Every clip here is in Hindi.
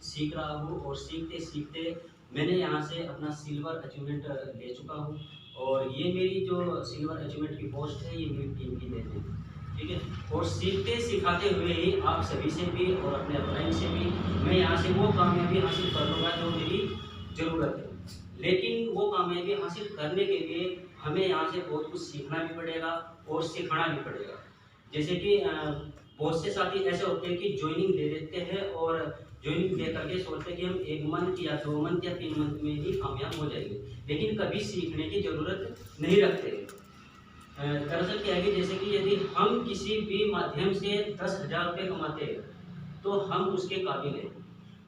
सीख रहा हूँ और सीखते सीखते मैंने यहाँ से अपना सिल्वर अचीवमेंट ले चुका हूँ। और ये मेरी जो सिल्वर अचीवमेंट की पोस्ट है, ये मेरी टीम की देन है, ठीक है। और सीखते सिखाते हुए ही आप सभी से भी और अपने अपलाइन से भी मैं यहाँ से वो कामयाबी हासिल कर लूँगा जो मेरी ज़रूरत है। लेकिन वो कामयाबी हासिल करने के लिए हमें यहाँ से बहुत कुछ सीखना भी पड़ेगा और सिखाना भी पड़ेगा। जैसे कि बहुत से साथी ऐसे होते हैं कि ज्वाइनिंग ले लेते हैं और ज्वाइनिंग दे करके सोचते हैं कि हम 1 मंथ या 2 मंथ या 3 मंथ में ही कामयाब हो जाएंगे, लेकिन कभी सीखने की ज़रूरत नहीं रखते। दरअसल क्या है कि जैसे कि यदि हम किसी भी माध्यम से 10,000 रुपये कमाते हैं तो हम उसके काबिल हैं,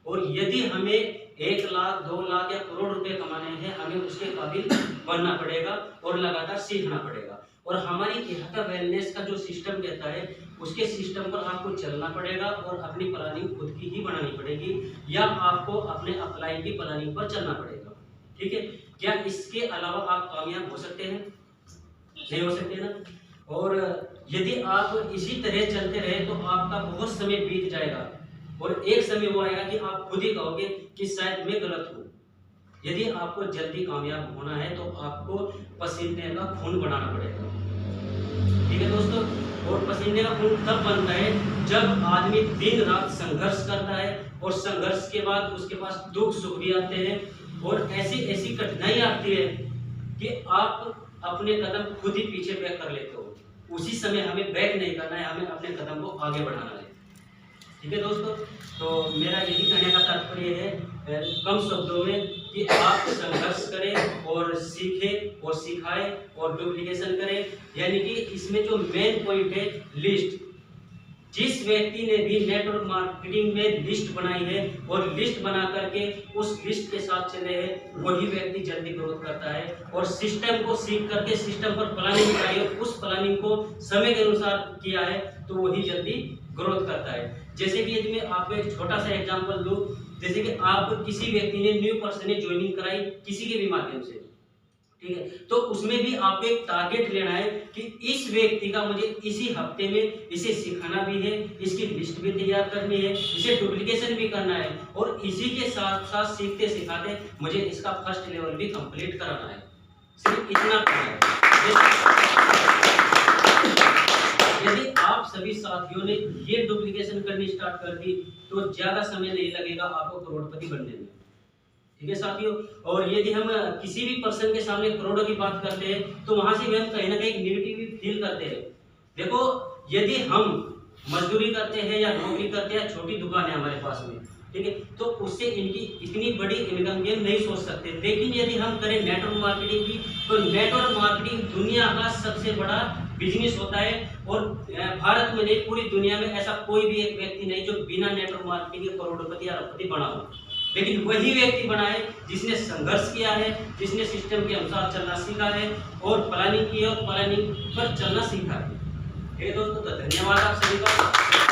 और यदि हमें 1 लाख 2 लाख या करोड़ रुपए कमाने हैं, हमें उसके काबिल बनना पड़ेगा और लगातार सीखना पड़ेगा। और हमारी इहाता वेलनेस का जो सिस्टम कहता है, उसके सिस्टम पर आपको चलना पड़ेगा और अपनी प्लानिंग खुद की ही बनानी पड़ेगी, या आपको अपने अपलाइन की प्लानिंग पर चलना पड़ेगा, ठीक है। क्या इसके अलावा आप कामयाब हो सकते हैं? नहीं हो सकते ना। और यदि आप इसी तरह चलते रहे तो आपका बहुत समय बीत जाएगा और एक समय वो आएगा कि आप खुद ही कहोगे कि शायद मैं गलत हूँ। यदि आपको जल्दी कामयाब होना है तो आपको पसीने का खून बनाना पड़ेगा, ठीक है दोस्तों। और पसीने का खून तब बनता है जब आदमी दिन रात संघर्ष करता है, और संघर्ष के बाद उसके पास दुख सुख भी आते हैं और ऐसी ऐसी कठिनाई आती है कि आप अपने कदम खुद ही पीछे बैक कर लेते हो। उसी समय हमें बैक नहीं करना है, हमें अपने कदम को आगे बढ़ाना है, ठीक है दोस्तों। तो मेरा यही कहने का तात्पर्य है कम शब्दों में कि आप संघर्ष करें और सीखें और सिखाएं और डुप्लीकेशन करें। यानी कि इसमें जो मेन पॉइंट है लिस्ट, जिस व्यक्ति ने भी नेटवर्क मार्केटिंग में लिस्ट बनाई है और लिस्ट बना करके उस लिस्ट के साथ चले हैं, वही व्यक्ति जल्दी ग्रोथ करता है। और सिस्टम को सीख करके सिस्टम पर प्लानिंग बनाई है, उस प्लानिंग को समय के अनुसार किया है, तो वही जल्दी ग्रोथ करता है। जैसे कि यदि मैं आपको एक छोटा सा एग्जांपल दूं, जैसे कि आप किसी व्यक्ति ने न्यू पर्सन ने ज्वाइनिंग कराई किसी के भी माध्यम से, ठीक है, तो उसमें भी आपको एक टारगेट लेना है कि इस व्यक्ति का मुझे इसी हफ्ते में इसे सिखाना भी है, इसकी लिस्ट भी तैयार करनी है, इसे डुप्लीकेशन भी करना है, और इसी के साथ साथ सीखते सिखाते मुझे इसका फर्स्ट लेवल भी कंप्लीट कराना है। सिर्फ इतना करना है। यदि आप सभी साथियों ने ये डुप्लीकेशन करनी स्टार्ट कर दी तो ज्यादा समय नहीं लगेगा आपको करोड़पति बनने में, ठीक है साथियों। और यदि हम किसी भी पर्सन के सामने करोड़ों की बात करते हैं तो वहां से भी हम कहीं ना कहीं नेगेटिव फील करते हैं। देखो, यदि हम मजदूरी करते हैं या नौकरी करते हैं, छोटी दुकान है हमारे पास में, ठीक है, तो उससे इनकी इतनी बड़ी इनकम गेन नहीं सोच सकते। लेकिन यदि हम करें नेटवर्क मार्केटिंग की, तो नेटवर्क मार्केटिंग दुनिया का सबसे बड़ा बिजनेस होता है। और भारत में नहीं, पूरी दुनिया में ऐसा कोई भी एक व्यक्ति नहीं जो बिना नेटवर्क मार्केटिंग के करोड़पति या अरबपति बना हो। लेकिन वही व्यक्ति बना है जिसने संघर्ष किया है, जिसने सिस्टम के अनुसार चलना सीखा है और प्लानिंग की और प्लानिंग पर चलना सीखा है। दोस्तों, तो धन्यवाद आप सभी का।